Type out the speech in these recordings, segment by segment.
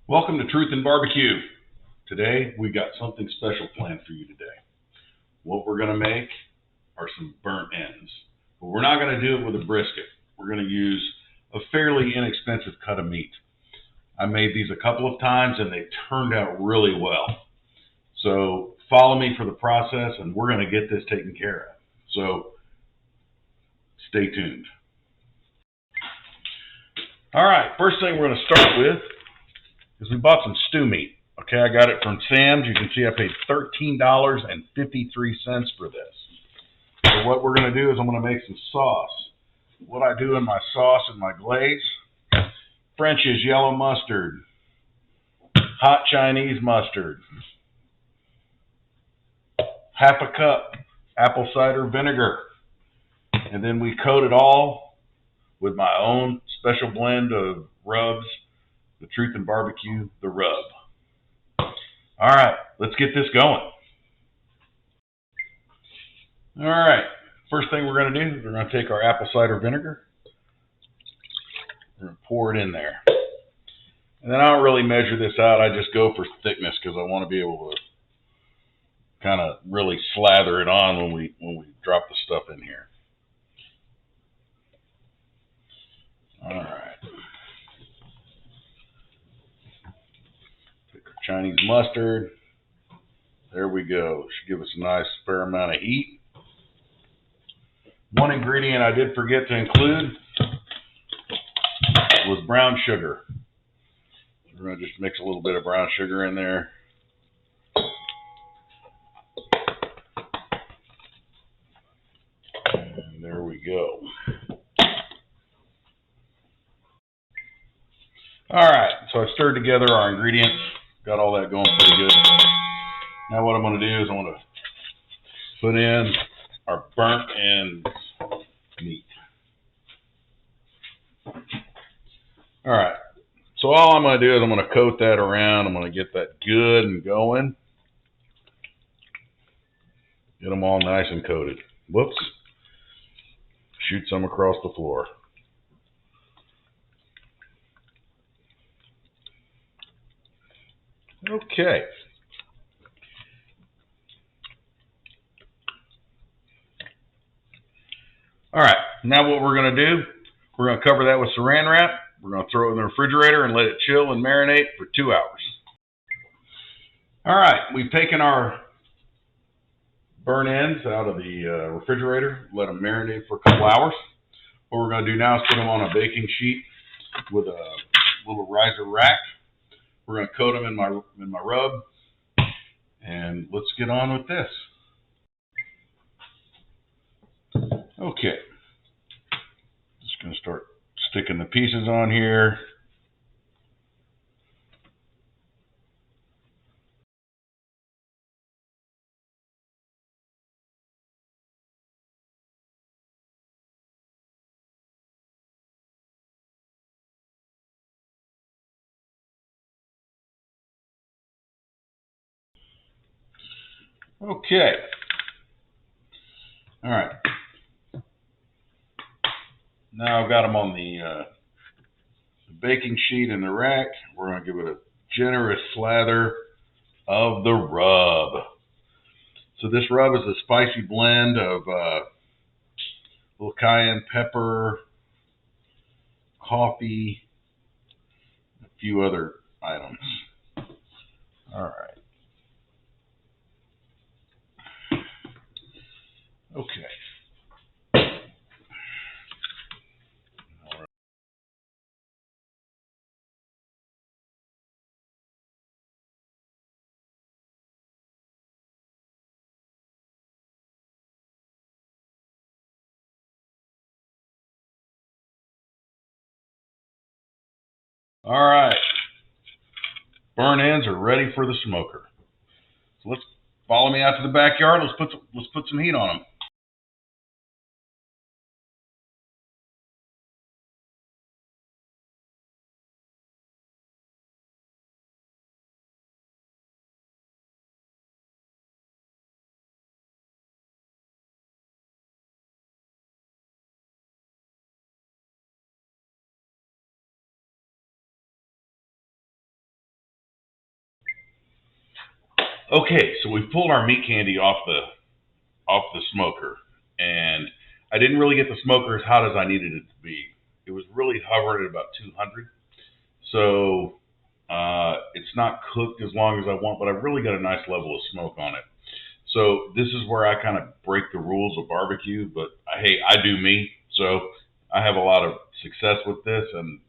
Welcome to Truth and Barbecue. Today we got something special planned for you today. What we're going to make are some burnt ends. But we're not going to do it with a brisket. We're going to use a fairly inexpensive cut of meat. I made these a couple of times and they turned out really well. So follow me for the process and we're going to get this taken care of. So stay tuned. All right, first thing we're going to start with is we bought some stew meat. Okay, I got it from Sam's. You can see I paid $13.53 for this. So what we're going to do is I'm going to make some sauce. What I do in my sauce and my glaze: French's yellow mustard, hot Chinese mustard, half a cup apple cider vinegar, and then we coat it all with my own special blend of rubs, the Truth and Barbecue, the rub. All right, let's get this going. All right, first thing we're going to do is we're going to take our apple cider vinegar. We're going to pour it in there. And then I don't really measure this out. I just go for thickness because I want to be able to kind of really slather it on when we drop the stuff in here. All right. Chinese mustard. There we go. Should give us a nice fair amount of heat. One ingredient I did forget to include was brown sugar. So we're going to just mix a little bit of brown sugar in there. And there we go. All right, so I stirred together our ingredients. Got all that going pretty good. Now what I'm going to do is I'm going to put in our burnt ends meat. All right, so all I'm going to do is I'm going to coat that around. I'm going to get that good and going. Get them all nice and coated. Whoops. Shoot some across the floor. Okay. All right, now what we're going to do, we're going to cover that with saran wrap. We're going to throw it in the refrigerator and let it chill and marinate for 2 hours. All right, we've taken our burnt ends out of the refrigerator, let them marinate for a couple hours. What we're going to do now is put them on a baking sheet with a little riser rack. We're going to coat them in my rub, and let's get on with this. Okay, just going to start sticking the pieces on here. Okay, all right. Now I've got them on the baking sheet in the rack. We're going to give it a generous slather of the rub. So this rub is a spicy blend of little cayenne pepper, coffee, a few other items. All right. Okay. All right. Burnt ends are ready for the smoker. So let's follow me out to the backyard. Let's put some heat on them. Okay, so we pulled our meat candy off the smoker, and I didn't really get the smoker as hot as I needed it to be. It was really hovering at about 200, so it's not cooked as long as I want, but I've really got a nice level of smoke on it. So this is where I kind of break the rules of barbecue, but hey, I do me, so I have a lot of success with this, and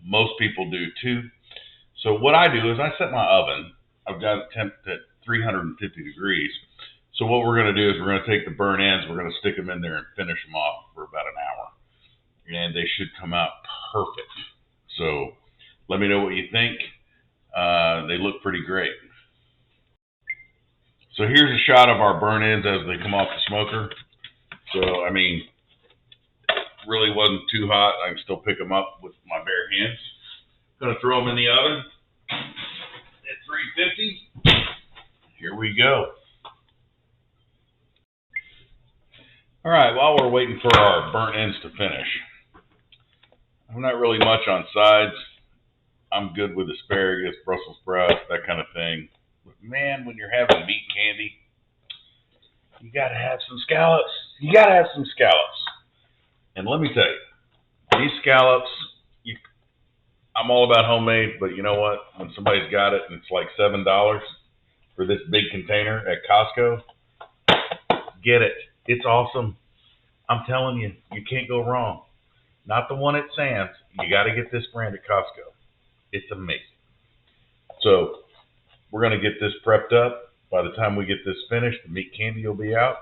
most people do too. So what I do is I set my oven. I've got it temped at 350 degrees. So what we're going to do is we're going to take the burnt ends, we're going to stick them in there and finish them off for about an hour, and they should come out perfect. So let me know what you think. They look pretty great. So here's a shot of our burnt ends as they come off the smoker. So I mean, really wasn't too hot. I can still pick them up with my bare hands. Gonna throw them in the oven at 350. Here we go. All right, while we're waiting for our burnt ends to finish, I'm not really much on sides. I'm good with asparagus, Brussels sprouts, that kind of thing. But man, when you're having meat candy, you gotta have some scallops. You gotta have some scallops. And let me tell you, these scallops, I'm all about homemade, but you know what? When somebody's got it and it's like $7 for this big container at Costco, get it. It's awesome. I'm telling you, you can't go wrong. Not the one at Sam's. You got to get this brand at Costco. It's amazing. So we're going to get this prepped up. By the time we get this finished, the meat candy will be out.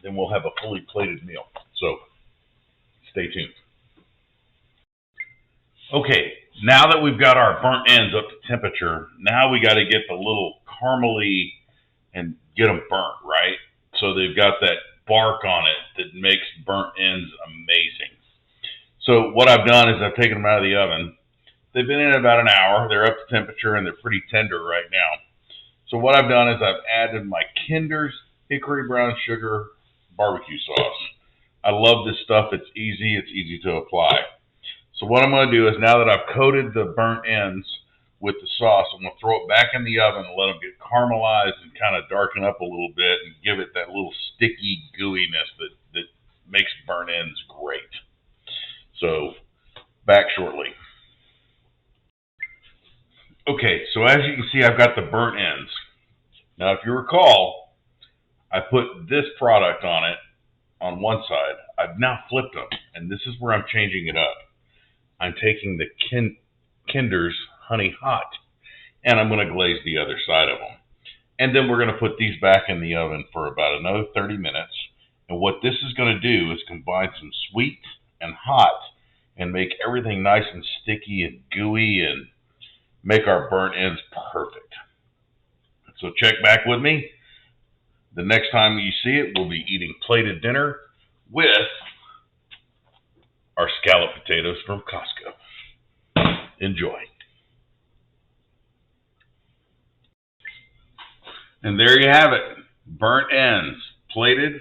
Then we'll have a fully plated meal. So stay tuned. Okay, now that we've got our burnt ends up to temperature, now we got to get the little caramely and get them burnt, right? So they've got that bark on it that makes burnt ends amazing. So what I've done is I've taken them out of the oven. They've been in about an hour. They're up to temperature and they're pretty tender right now. So what I've done is I've added my Kinder's hickory brown sugar barbecue sauce. I love this stuff. It's easy to apply. So what I'm going to do is now that I've coated the burnt ends with the sauce, I'm going to throw it back in the oven and let them get caramelized and kind of darken up a little bit and give it that little sticky gooiness that makes burnt ends great. So back shortly. Okay, so as you can see, I've got the burnt ends. Now, if you recall, I put this product on it on one side. I've now flipped them, and this is where I'm changing it up. I'm taking the Kinder's Honey Hot, and I'm going to glaze the other side of them. And then we're going to put these back in the oven for about another 30 minutes. And what this is going to do is combine some sweet and hot and make everything nice and sticky and gooey and make our burnt ends perfect. So check back with me. The next time you see it, we'll be eating plated dinner with our scallop potatoes from Costco. Enjoy. And there you have it. Burnt ends, plated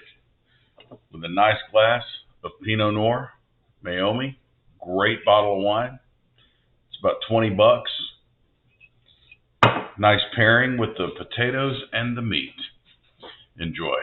with a nice glass of Pinot Noir, Meiomi. Great bottle of wine. It's about $20. Nice pairing with the potatoes and the meat. Enjoy.